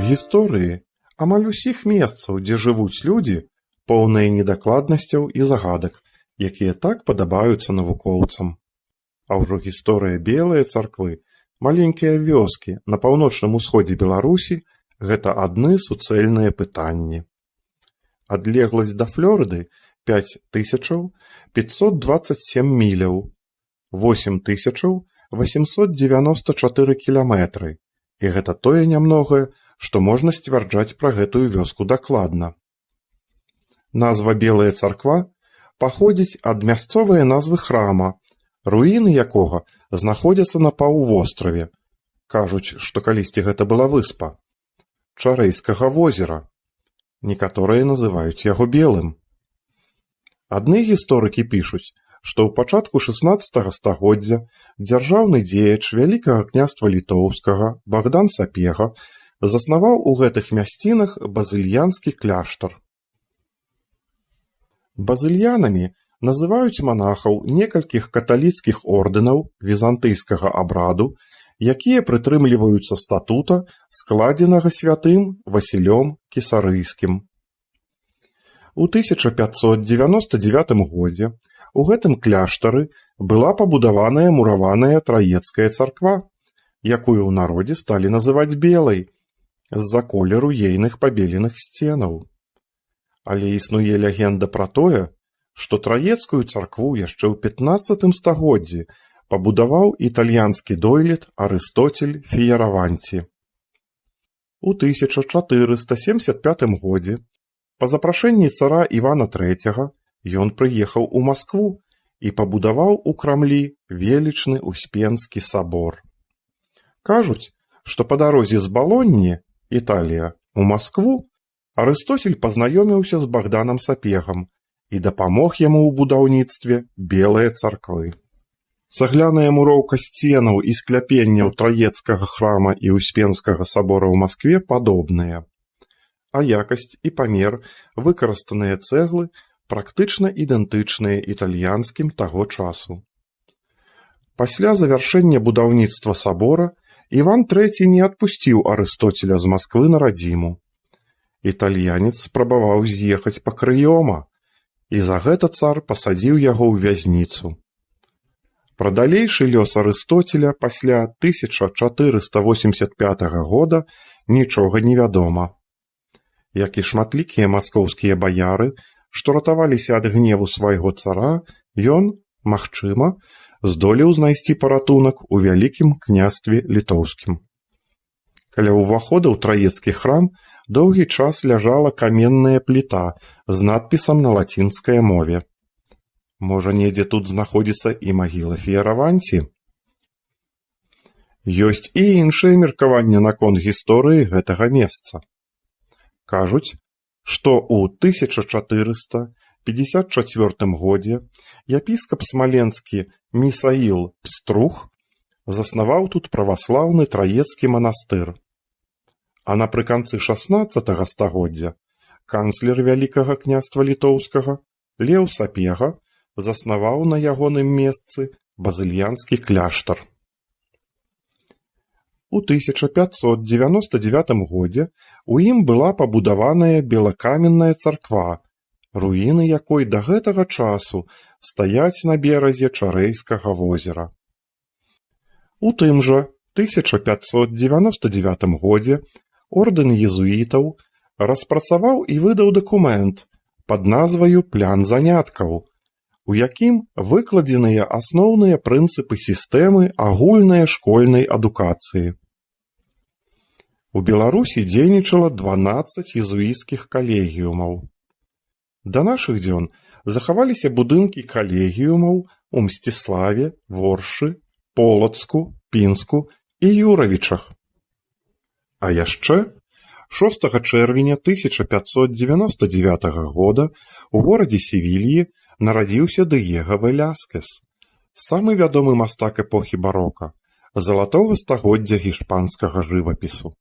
Гісторыі амаль усіх месцаў, дзе жывуць людзі, поўныя недакладнасцяў і загадак, якія так падабаюцца навукоўцам. А ўжо гісторыя Белае царквы, маленькія вёскі на паўночным усходзе Беларусі – гэта адны суцэльныя пытанні. Адлегласць да Флорыды 5527 міляў, 8894 кіламетры, і гэта тое нямногае, што можна сцвярджаць пра гэтую вёску дакладна. Назва Белая царква паходзіць ад мясцовай назвы храма, руіны якога знаходзяцца на паўвостраве. Кажуць, што калісьці гэта была выспа Чарэйскага возера. Некаторыя называюць яго белым. Адны гісторыкі пішуць, што ў пачатку 16 стагоддзя дзяржаўны дзеяч Вялікага княства Літоўскага Богдан Сапега заснаваў у гэтых мясцінах базыльянскі кляштар. Базыльянамі называюць манахаў некалькіх каталіцкіх ордэнаў візантыйскага абраду, якія прытрымліваюцца статута, складзенага святым Васілём Кісарыйскім. У 1599 годзе у гэтым кляштары была пабудаваная мураваная траецкая царква, якую ў народзе сталі называць белай, з-за колеру ейных пабеленых сценаў. Але існуе легенда пра тое, што траецкую царкву яшчэ ў 15 стагоддзі пабудаваў італьянскі дойлід Арыстоцель Фіяраванці. У 1475 годзе па запрашэнні цара Івана III ён прыехаў у Маскву і пабудаваў у Крамлі велічны Успенскі сабор. Кажуць, што па дарозе з Балонні, Італія, у Маскву Арыстоцель пазнаёміўся з Богданом Сапегам і дапамог яму ў будаўніцтве Белае царквы. Цагляная муроўка сценаў і скляпенняў Траецкага храма і Успенскага сабора ў Маскве падобныя, а якасць і памер выкарыстаныя цэглы практычна ідэнтычныя італьянскім таго часу. Пасля завяршэння будаўніцтва сабора Іван III не адпусціў Арыстоцеля з Масквы на радзіму. Італьянец спрабаваў з'ехаць па Крыёма, і за гэта цар пасадзіў яго ў вязніцу. Пра далейшы лёс Арыстоцеля пасля 1485 года нічога не вядома. Як і шматлікія маскоўскія баяры, што ратаваліся ад гневу свайго цара, ён, магчыма, здолеў знайсці паратунак у Вялікім княстве Літоўскім. Каля ўвахода ў траецкі храм доўгі час ляжала каменная пліта з надпісам на лацінскай мове. Можа, недзе тут знаходзіцца і магіла Фіяраванці? Ёсць і іншае меркаванне наконт гісторыі гэтага месца. Кажуць, што ў 1454 годзе епіскап смаленскі Місаіл Пструх заснаваў тут праваслаўны траецкі манастыр. А напрыканцы 16 стагоддзя канцлер Вялікага княства Літоўскага Леў Сапега заснаваў на ягоным месцы базыльянскі кляштар. У 1599 годзе у ім была пабудаваная белакаменная царква, руіны якой да гэтага часу стаяць на беразе Чарэйскага возера. У тым жа 1599 годзе ордэн езуітаў распрацаваў і выдаў дакумент пад назваю «Плян заняткаў», у якім выкладзеныя асноўныя прынцыпы сістэмы агульнай школьнай адукацыі. У Беларусі дзейнічала 12 езуіцкіх калегіумаў. Да нашых дзён захаваліся будынкі калегіумаў у Мсціславе, Воршы, Полацку, Пінску і Юравічах. А яшчэ 6 чэрвеня 1599 года у горадзе Севільі нарадзіўся Дыего Веляскес, самы вядомы мастак эпохі барока, залатога стагоддзя гішпанскага жывапісу.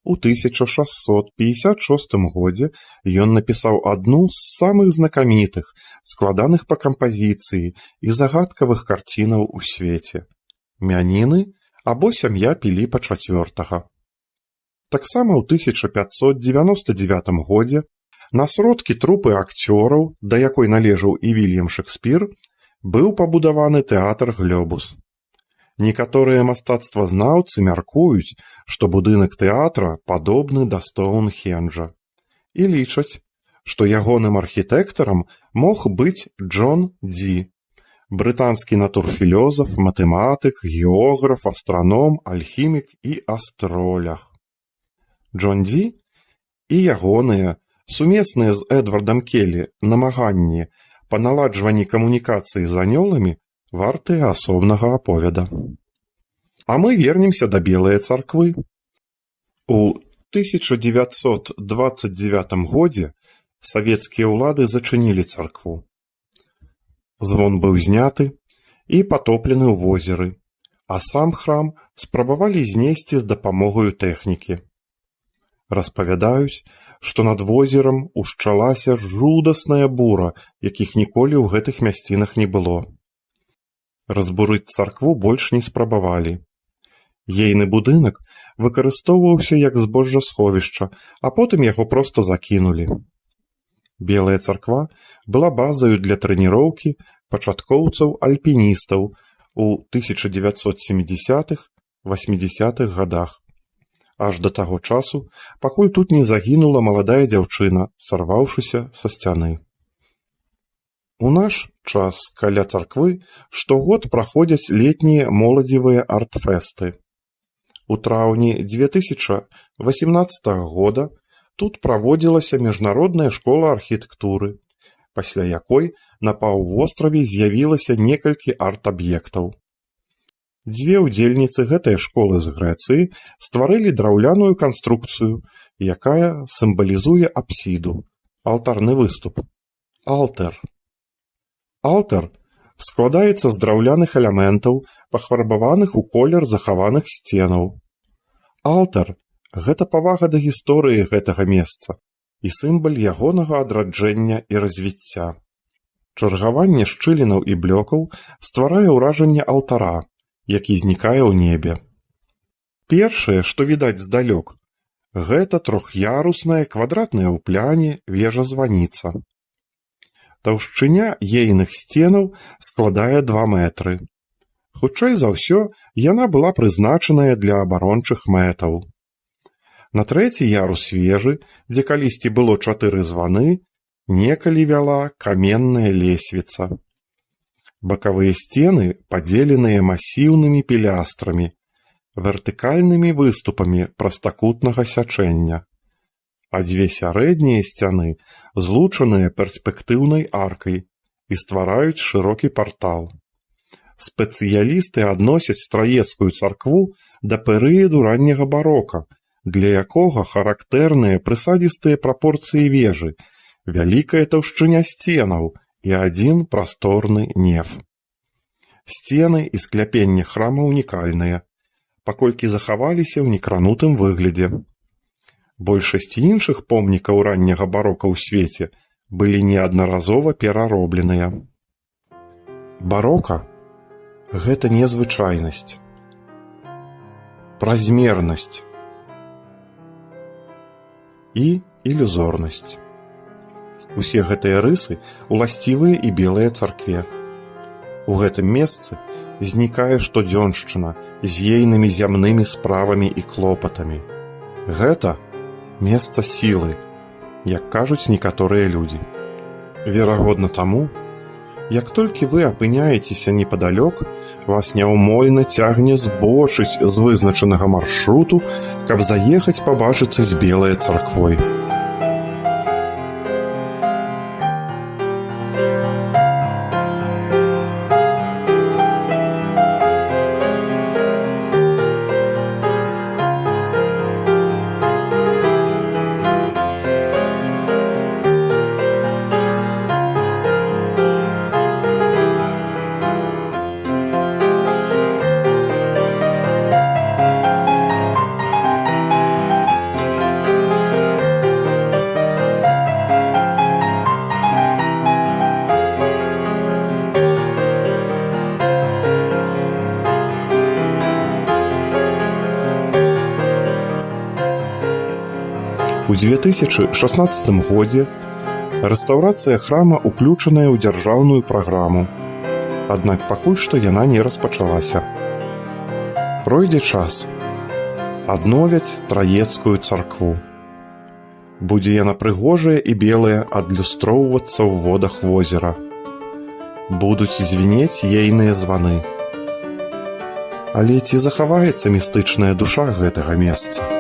У 1656 годзе ён напісаў адну з самых знакамітых, складаных па кампазіцыі і загадкавых карцінаў у свеце – «Мяніны» або «Сям'я Піліпа IV». Таксама ў 1599 годзе на сродкі трупы акцёраў, да якой належаў і Вільям Шекспір, быў пабудаваны тэатр «Глёбус». Некаторыя мастацтвазнаўцы мяркуюць, што будынак тэатра падобны да Стоўнхенджа і лічаць, што ягоным архітэктарам мог быць Джон Дзі, брытанскі натурфілёзаф, матэматык, географ, астраном, альхімік і астролях. Джон Дзі і ягоныя, сумесныя з Эдвардам Келлі, намаганні па наладжванні камунікацыі з анёламі вартыя асобнага аповеда. А мы вернемся да Белае царквы. У 1929 годзе савецкія ўлады зачынілі царкву. Звон быў зняты і патоплены ў возеры, а сам храм спрабавалі знесці з дапамогаю тэхнікі. Распавядаюць, што над возерам ушчалася жудасная бура, якіх ніколі ў гэтых мясцінах не было. Разбурыць царкву больш не спрабавалі. Ейны будынак выкарыстоўваўся як збожжасховішча, а потым яго проста закінулі. Белая царква была базаю для трэніроўкі пачаткоўцаў-альпіністаў у 1970-80-х гадах, аж да таго часу, пакуль тут не загінула маладая дзяўчына, сарваўшыся са сцяны. У наш час каля царквы штогод праходзяць летнія моладзевыя арт-фэсты. У траўні 2018 года тут праводзілася міжнародная школа архітэктуры, пасля якой на паўвостраве з'явілася некалькі арт-аб'ектаў. Дзве ўдзельніцы гэтай школы з Грэцыі стварылі драўляную канструкцыю, якая сімвалізуе апсіду, алтарны выступ. Алтар. Алтар складаецца з драўляных элементаў, пафарбаваных у колер захаваных сценаў. Алтар – гэта павага да гісторыі гэтага месца і сімвал ягонага адраджэння і развіцця. Чаргаванне шчылінаў і блёкаў стварае ўражанне алтара, які знікае ў небе. Першае, што відаць здалёк, гэта трох'ярусная квадратная ў пляне вежа-званіца. Таўшчыня ейных сценаў складае 2 метры. Хутчэй за ўсё, яна была прызначаная для абарончых мэтаў. На 3-й ярус вежы, дзе калісьці было 4 званы, некалі вяла каменная лесвіца. Бакавыя сцены падзеленыя масіўнымі пілястрамі, вертыкальнымі выступамі прастакутнага сячэння, а 2 сярэднія сцяны злучаныя перспектыўнай аркай і ствараюць шырокі партал. Спецыялісты адносяць Страецкую царкву да перыяду ранняга барока, для якога характэрныя прысадзістыя прапорцыі вежы, вялікая таўшчыня сценаў і адзін прасторны неф. Сцены і скляпенне храма ўнікальныя, паколькі захаваліся ў некранутым выглядзе. Большасць іншых помнікаў ранняга барока ў свеце былі неаднаразова пераробленыя. Барока – гэта незвычайнасць, празмернасць і ілюзорнасць. Усе гэтыя рысы уласцівыя і Белае царкве. У гэтым месцы знікае штодзёншчына з ейнымі зямнымі справамі і клопатамі. Гэта месца сілы, як кажуць некаторыя людзі. Верагодна таму, як толькі вы апыняецеся непадалёк, вас няўмольна цягне збочыць з вызначанага маршруту, каб заехаць пабачыцца з Белай царквой. У 2016 годзе рэстаўрацыя храма ўключаная ў дзяржаўную праграму, аднак пакуль што яна не распачалася. Пройдзе час. Адновяць Траецкую царкву. Будзе яна прыгожая і белая адлюстроўвацца ў водах возера. Будуць звінець ейныя званы. Але ці захаваецца містычная душа гэтага месца?